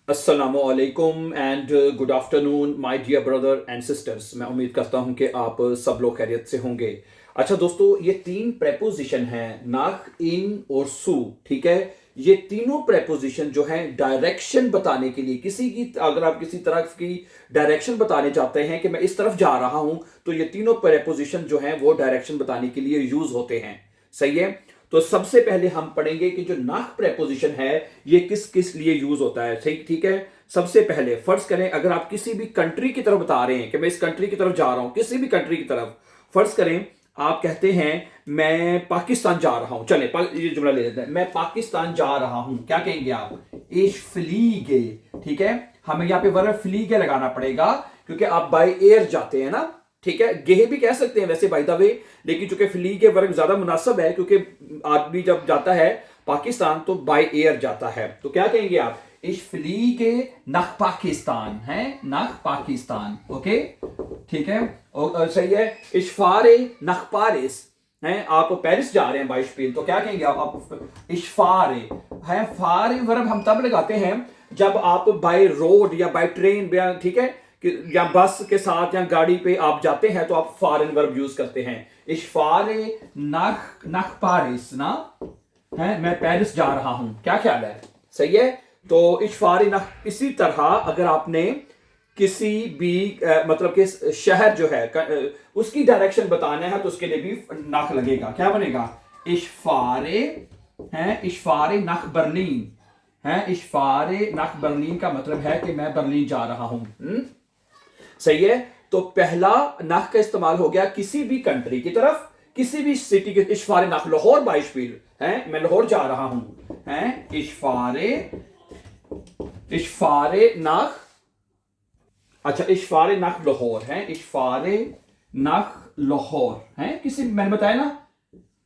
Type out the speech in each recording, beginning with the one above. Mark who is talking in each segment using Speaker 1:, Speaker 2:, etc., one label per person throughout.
Speaker 1: अस्सलामुअलैकुम and good afternoon my dear brother and sisters. मैं उम्मीद करता हूं कि आप सब लोग खैरियत से होंगे। अच्छा दोस्तों, ये तीन प्रेपोजिशन हैं, नाक, इन और सू। ठीक है, ये तीनों प्रेपोजिशन जो हैं डायरेक्शन बताने के लिए, किसी की अगर आप किसी तरफ की डायरेक्शन बताने चाहते हैं कि मैं इस तरफ जा रहा हूं, तो ये तीनों प्रेपोजिशन जो हैं वो डायरेक्शन बताने के लिए यूज होते हैं। सही है। तो सबसे पहले हम पढ़ेंगे कि जो नाक प्रेपोजिशन है ये किस किस लिए यूज होता है। सही, ठीक है। सबसे पहले फर्ज करें, अगर आप किसी भी कंट्री की तरफ बता रहे हैं कि मैं इस कंट्री की तरफ जा रहा हूं, किसी भी कंट्री की तरफ, फर्ज करें आप कहते हैं मैं पाकिस्तान जा रहा हूं। चले ये जुमला ले लेते हैं, मैं पाकिस्तान जा रहा हूं। क्या कहेंगे आप? इश फ्लीगे। ठीक है, हमें यहां पे वर्ब फ्लीगे लगाना पड़ेगा क्योंकि आप बाय एयर जाते हैं ना। ठीक है, गेह भी कह सकते हैं वैसे बाय द वे, लेकिन चूंकि फ्ली के वर्ग ज्यादा मुनासिब है क्योंकि आदमी जब जाता है पाकिस्तान तो बाय एयर जाता है। तो क्या कहेंगे आप? इस फ्ली के नख पाकिस्तान है, नख पाकिस्तान। ओके, ठीक है। और सही है। इशफारे नख पारिस हैं, आप पेरिस जा रहे हैं बाई स्पेन, तो क्या कहेंगे आप इशफारे है। फारे वर्ब हम तब लगाते हैं जब आप बाय रोड या बाय ट्रेन, ठीक है, या बस के साथ या गाड़ी पे आप जाते हैं तो आप फॉरेन वर्ब यूज करते हैं। इशफारे नख नख पारिस ना है, मैं पेरिस जा रहा हूं। क्या ख्याल है? सही है। तो इशफारे नख, इसी तरह अगर आपने किसी भी मतलब कि शहर जो है उसकी डायरेक्शन बताना है तो उसके लिए भी नख लगेगा। क्या बनेगा? इशफारे है, इशफारे नख बर्लिन है। इशफारे नख बर्लिन का मतलब है कि मैं बर्लिन जा रहा हूं। सही है। तो पहला नख का इस्तेमाल हो गया किसी भी कंट्री की तरफ, किसी भी सिटी के। इशफारे नख लाहौर बाई स्पीड है, मैं लाहौर जा रहा हूं है। इशफारे इशफारे नख, अच्छा इशफारे नख लाहौर है, इशफारे नख लाहौर है। किसी, मैंने बताया ना,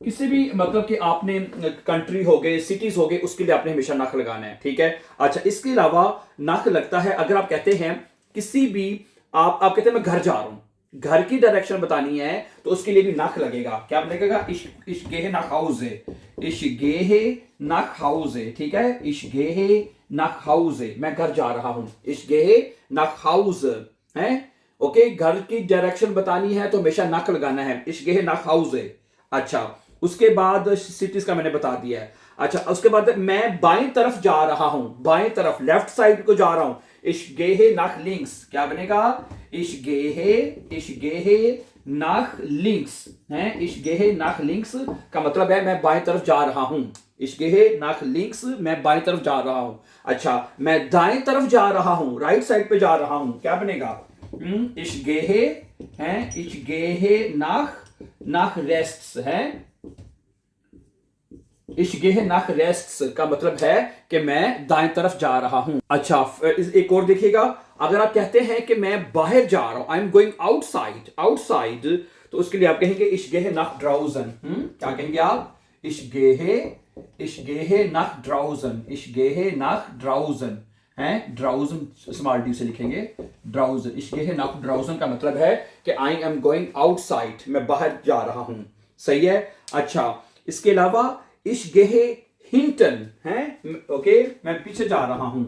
Speaker 1: किसी भी मतलब कि आपने कंट्री हो गए, सिटीज हो गए, उसके लिए आपने हमेशा नख लगाना है। ठीक है। अच्छा, इसके अलावा नख लगता है अगर आप कहते हैं किसी भी, आप कहते हैं मैं घर जा रहा हूं, घर की डायरेक्शन बतानी है तो उसके लिए भी नख लगेगा। क्या लगेगा? इश गेहे नख हाउजे, इश गेहे नख हाउजे। ठीक है, इश गेहे नख हाउजे, मैं घर जा रहा हूं। इश गेहे नख हाउज है। ओके, घर की डायरेक्शन बतानी है तो हमेशा नख लगाना है, इश गेहे नख हाउजे। अच्छा, उसके बाद सिटीज का मैंने बता दिया है। अच्छा, उसके बाद मैं बाएं तरफ जा रहा हूं, बाएं तरफ लेफ्ट साइड को जा रहा हूं। इश गेहे नाक लिंक्स, क्या बनेगा? इश गेहे नाक लिंक्स है। इश गेहे नाक लिंक्स का मतलब है मैं बाएं तरफ जा रहा हूं। इश गेहे नाक लिंक्स, मैं बाएं तरफ जा रहा हूं। अच्छा, मैं दाएं तरफ जा रहा हूं, राइट साइड पे जा रहा हूं। क्या बनेगा? इश गेहे है, इश गेहे नाक नाक रेस्ट्स है। इश्गेह नाक रेस्ट्स का मतलब है कि मैं दाएं तरफ जा रहा हूं। अच्छा, एक और देखिएगा, अगर आप कहते हैं कि मैं बाहर जा रहा हूं, I am going outside, outside, तो उसके लिए आप कहेंगे इश्गेह नाक ड्राउजन। क्या कहेंगे आप? इश्गेह नाक ड्राउजन, इश्गेह नाक ड्राउजन है। ड्राउजन स्मॉल डी से लिखेंगे, ड्राउजन। इश्गेह नाक ड्राउजन का मतलब है कि आई एम गोइंग आउटसाइड, मैं बाहर जा रहा हूं। सही है। अच्छा, इसके अलावा इश्गेहे हिंटन है। ओके, मैं पीछे जा रहा हूं।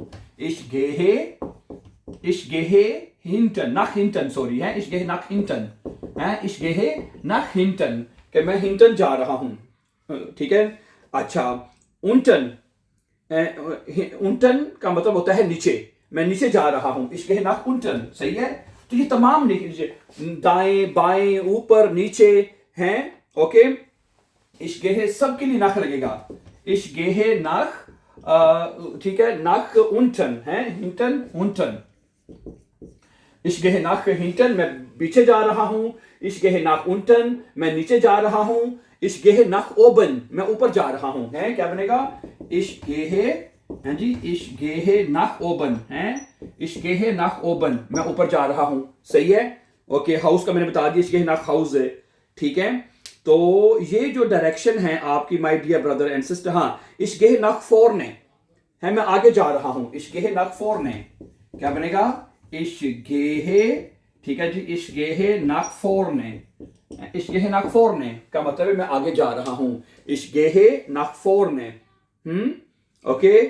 Speaker 1: इश्गेहे हिंटन, नख हिंटन, सॉरी है, इश्गेहे नख हिंटन है। इश्गेहे नख हिंटन कि मैं हिंटन जा रहा हूं। ठीक है। अच्छा, उंटन, उंटन का मतलब होता है नीचे, मैं नीचे जा रहा हूं। इश्गेहे नख उंटन। सही है। तो ये तमाम लिख दाएं बाएं ऊपर नीचे हैं। ओके, इश्गेहे सबके लिए नख लगेगा। इश्गेहे नख, ठीक है, नख उंटन है, हिंटन उंटन। इश्गेहे नख हिंटन, मैं पीछे जा रहा हूं। इश्गेहे नख उंटन, मैं नीचे जा रहा हूं। इश्गेहे नख ओबन, मैं ऊपर जा रहा हूं है। क्या बनेगा? इश्गेहे है जी, इश्गेहे नख ओबन है। इश्गेहे नख ओबन, मैं ऊपर जा रहा हूं। सही है। ओके, हाउस का मैंने बता दिया, इश्गेहे नख हाउस है। ठीक है। तो ये जो डायरेक्शन है आपकी my dear brother and sister, हाँ, इश्गेह नख फोरने है, मैं आगे जा रहा हूं। इश्गेह नख फोरने, क्या बनेगा? इश्गेह, ठीक है जी, इश्गेह नख फोरने। इश्गेह नख फोरने का मतलब है मैं आगे जा रहा हूं। इश्गेह नख फोरने। ओके,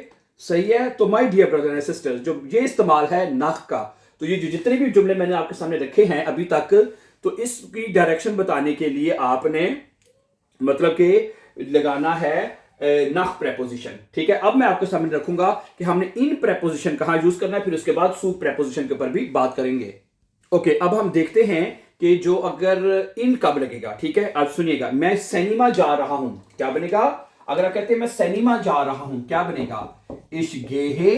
Speaker 1: सही है। तो my dear brother and sisters, जो ये इस्तेमाल है नाक का, तो ये जो जितने भी जुमले मैंने आपके सामने रखे हैं अभी तक, तो इसकी डायरेक्शन बताने के लिए आपने मतलब कि लगाना है नाक प्रेपोजिशन। ठीक है, अब मैं आपके सामने रखूंगा कि हमने इन प्रेपोजिशन कहां यूज करना है, फिर उसके बाद सू प्रेपोजिशन के ऊपर भी बात करेंगे। ओके, अब हम देखते हैं कि जो अगर इन कब लगेगा। ठीक है, अब सुनिएगा, मैं सिनेमा जा रहा हूं, क्या बनेगा? अगर आप कहते हैं मैं सिनेमा जा रहा हूं, क्या बनेगा? इश गेहे,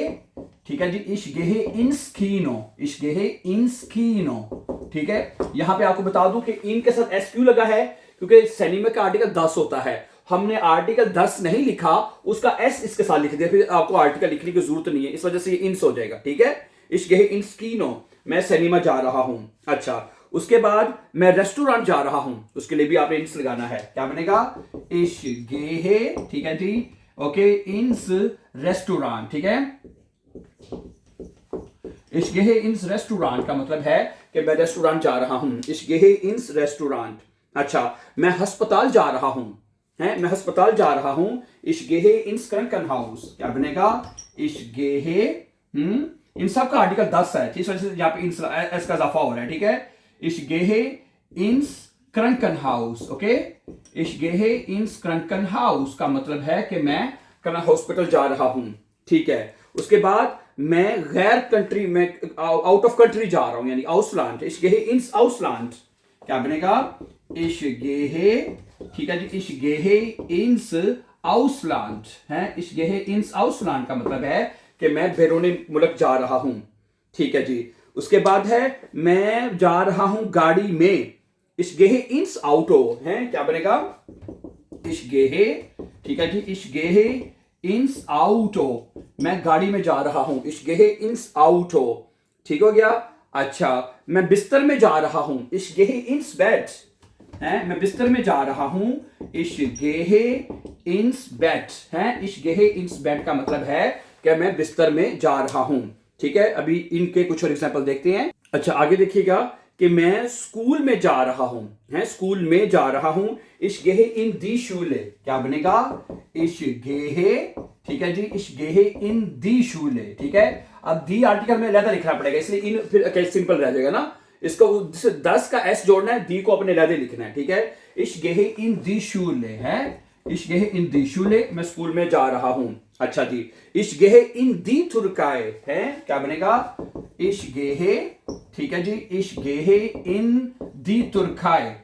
Speaker 1: ठीक है जी, इश गेहे इंस कीनो, इश गेहे इंस कीनो। ठीक है, यहां पे आपको बता दूं कि इन के साथ एस क्यों लगा है, क्योंकि सिनेमा का आर्टिकल 10 होता है। हमने आर्टिकल 10 नहीं लिखा, उसका एस इसके साथ लिख दिया, फिर आपको आर्टिकल लिखने की जरूरत नहीं है, इस वजह से ये इंस हो जाएगा। ठीक है, इश गेहे इंस कीनो, मैं सिनेमा जा रहा हूं। अच्छा, उसके बाद मैं रेस्टोरेंट जा रहा हूं, उसके लिए भी आपने इंस लगाना है, क्या बनेगा? इश गेहे, ठीक है जी, ओके, इंस रेस्टोरेंट। ठीक है, इश गेहे इंस रेस्टोरेंट का मतलब है कि मैं रेस्टोरेंट जा रहा हूं, इश गेहे इंस रेस्टोरेंट। अच्छा, मैं अस्पताल जा रहा हूं, है, मैं अस्पताल जा रहा हूं, इश गेहे इंस क्रंकन हाउस, क्या बनेगा? इश गेहे, इन सब का आर्टिकल 10 है, इस वजह से यहाँ पे इंस एस का इजाफा हो रहा है। ठीक है, इश गेहे इंस क्रंकन हाउस, ओके, इश गेहे इंस क्रंकन हाउस का मतलब है कि मैं हॉस्पिटल जा रहा हूं। ठीक है, उसके बाद मैं गैर कंट्री में, आउट ऑफ कंट्री जा रहा हूं, यानी आउसलैंड, इश गेहे इंस आउसलैंड, क्या बनेगा? इश गेहे, ठीक है जी, इश गेहे इंस आउसलैंड, है, इश गेहे इंस आउसलैंड का मतलब है कि मैं बैरूनी मुल्क जा रहा हूं। ठीक है जी, उसके बाद है मैं जा रहा हूं गाड़ी में, इश गेहे इंस आउटो, है, क्या बनेगा? इश गेहे, ठीक है जी, इश गेहे इंस आउटो, मैं गाड़ी में जा रहा हूं, इश गेहे इंस आउटो। ठीक हो गया। अच्छा, मैं बिस्तर में जा रहा हूं, इश गेहे इंस बेड, है, मैं बिस्तर में जा रहा हूं, इश गेहे इंस बेड, है, इश गेहे इंस बेड का मतलब है कि मैं बिस्तर में जा रहा हूं। ठीक है, अभी इनके कुछ और एग्जांपल देखते हैं। अच्छा, आगे देखिएगा कि मैं स्कूल में जा रहा हूं, है, स्कूल में जा रहा हूं, इश गेहे इन दी शूले, क्या बनेगा? इश गेहे, ठीक है जी, इश गेहे इन दी शूले। ठीक है, अब दी आर्टिकल में अलग लिखना पड़ेगा, इसलिए इन फिर सिंपल रह जाएगा ना, इसको 10 का एस जोड़ना है, दी को अपने अलग लिखना है। ठीक है, इश गेहे इन दी शूले, है, इश गेहे इन दी शूले, मैं स्कूल में जा रहा हूं। अच्छा जी, इश गेहे इन दी तुर्काए, है, क्या बनेगा? इश गेहे, ठीक है जी, इश गेहे इन दी तुर्काए,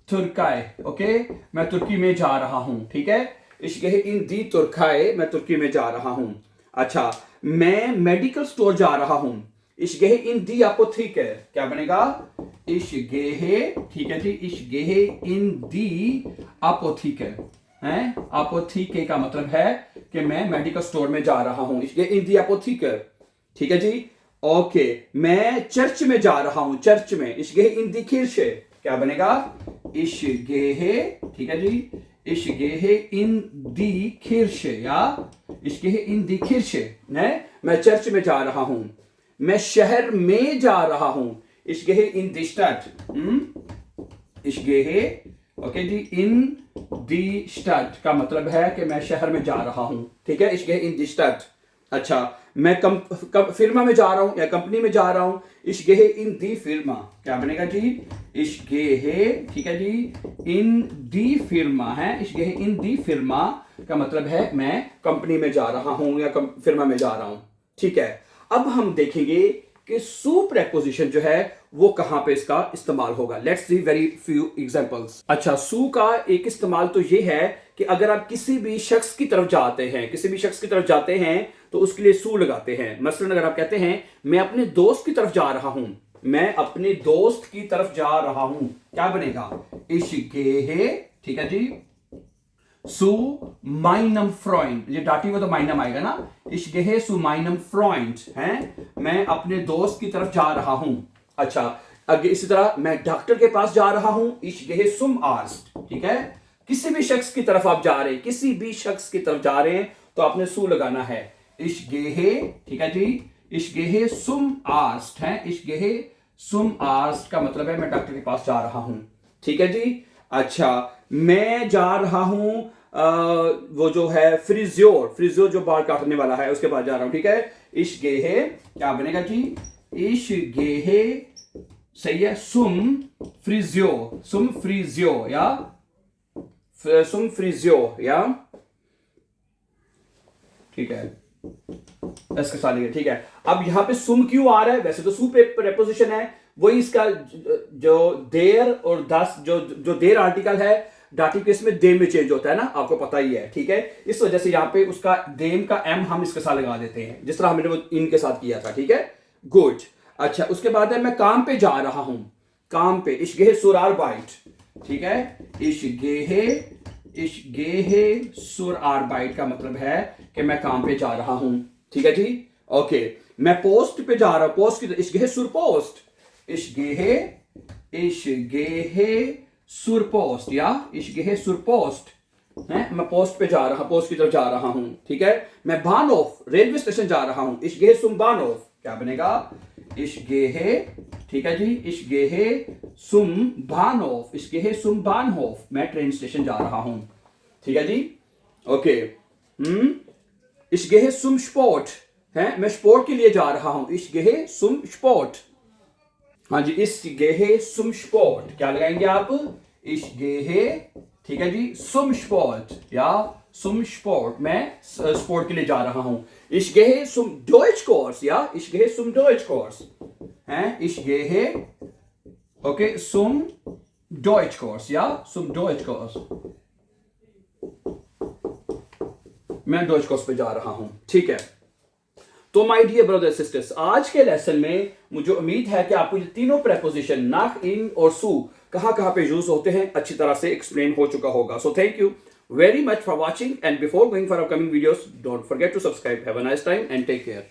Speaker 1: तुर्काए, ओके, मैं तुर्की में जा रहा हूं। ठीक है, इश गेहे इन दी तुर्काए, मैं तुर्की में जा रहा हूं। अच्छा, मैं मेडिकल स्टोर जा रहा हूं, इश गेहे इन दी अपोथेके, क्या बनेगा? इश गेहे, ठीक है जी, इश गेहे इन दी अपोथेके, हैं, अपोथेके का मतलब है कि मैं मेडिकल स्टोर में जा रहा हूं, इश गेहे इन दी अपोथेके। ठीक है जी, ओके, मैं चर्च में जा रहा हूं, चर्च में, इश गेहे इन दी किर्चे, क्या बनेगा? इश गेहे, ठीक है जी, इश गेहे इन दी किर्चे, या इश गेहे इन दी किर्चे, मैं चर्च में जा रहा हूं। मैं शहर में जा रहा हूं, इश गेहे इन दी स्टाड, इश गेहे, ओके जी, इन दी स्टाड का मतलब है कि मैं शहर में जा रहा हूं। ठीक है, इश गेहे इन दी स्टाड। अच्छा, मैं फिर्मा में जा रहा हूं या कंपनी में जा रहा हूं, इश गेहे इन दी फिर्मा, क्या बनेगा जी? इश गेहे, ठीक है जी, इन दी फिर्मा, है, इश गेहे इन दी फिर्मा का मतलब है मैं कंपनी में जा रहा हूं या फिर्मा में जा रहा हूं। ठीक है, अब हम देखेंगे कि सू प्रेपोजिशन जो है वो कहां पे इसका इस्तेमाल होगा। Let's see very few examples. अच्छा, सू का एक इस्तेमाल तो ये है कि अगर आप किसी भी शख्स की तरफ जाते हैं, किसी भी शख्स की तरफ जाते हैं तो उसके लिए सू लगाते हैं। मसलन अगर आप कहते हैं मैं अपने दोस्त की तरफ जा रहा हूं, मैं अपने दोस्त की तरफ जा रहा हूं, क्या बनेगा? इश गेहे, ठीक है जी, सू माइनम फ्रॉइंड, ये डाटी हुआ तो माइनम आएगा ना, इश गेहे सू माइनम फ्रॉइंड, है, मैं अपने दोस्त की तरफ जा रहा हूं। अच्छा, आगे इसी तरह मैं डॉक्टर के पास जा रहा हूं, इश गेहे सुम आर्स्ट। ठीक है, किसी भी शख्स की तरफ आप जा रहे हैं, किसी भी शख्स की तरफ जा रहे हैं तो आपने सू लगाना है। इश गेहे, ठीक है जी, इश गेहे सुम आर्स्ट, है, इश गेहे सुम आर्स्ट का मतलब है मैं डॉक्टर के पास जा रहा हूं। ठीक है जी। अच्छा, मैं जा रहा हूं वो जो है फ्रिजियोर जो बाल काटने वाला है उसके पास जा रहा हूं, ठीक है। इश गेहे क्या बनेगा जी, इश गेहे सही है, सुम फ्रिजियो या ठीक है, इसके साथ लिखे, ठीक है। अब यहां पे सुम क्यों आ रहा है, वैसे तो सु पे प्रेपोजिशन है, वही इसका जो देर और दस जो देर आर्टिकल है डाटिव केस में दे में चेंज होता है ना, आपको पता ही है, ठीक है। इस वजह से यहाँ पे उसका देम का एम हम इसके साथ लगा देते हैं, जिस तरह हमने वो इनके साथ किया था, ठीक है। गुड। अच्छा, उसके बाद है मैं काम पे जा रहा हूं, काम पे, इश गेहे सुर आर्बाइट, ठीक है। इश गेहे सुर आर्बाइट का मतलब है कि मैं काम पे जा रहा हूं, ठीक है जी। ओके, मैं पोस्ट पे जा रहा हूं, पोस्ट की इश गेहे सुर पोस्ट, इश गेहे सुर पोस्ट या इश गेहे सुर पोस्ट है, मैं पोस्ट पे जा रहा, पोस्ट की तरफ जा रहा हूं, ठीक है। मैं बानोफ रेलवे स्टेशन जा रहा हूं, इश गेहे सुम बानोफ क्या बनेगा, इश गेहे, ठीक है जी, इश गेहे सुम बानोफ, इश गेहे सुम बानहोफ, मैं ट्रेन स्टेशन जा रहा हूं, ठीक है जी। ओके, इश गेहे सुम स्पोर्ट है, मैं स्पोर्ट के लिए जा रहा हूं, इश गेहे सुम स्पोर्ट, हाँ जी, इस गेहे सुम स्पोर्ट क्या लगाएंगे आप, इस गेहे, ठीक है जी, सुम स्पोर्ट या सुम स्पोर्ट, मैं स्पोर्ट के लिए जा रहा हूं, इस गेहे सुम डॉइच कोर्स या इस गेहे सुम डॉइच कोर्स है, इस गेहे ओके सुम डॉइच कोर्स या सुम डॉइच कोर्स, मैं डॉइच कोर्स पे जा रहा हूं, ठीक है। तो माय डियर ब्रदर सिस्टर्स, आज के लेसन में मुझे उम्मीद है कि आपको ये तीनों प्रेपोजिशन नाक, इन और सू कहां पे यूज होते हैं अच्छी तरह से एक्सप्लेन हो चुका होगा। So thank you very much for watching, and before going for upcoming videos don't forget to subscribe. Have a nice time and take care.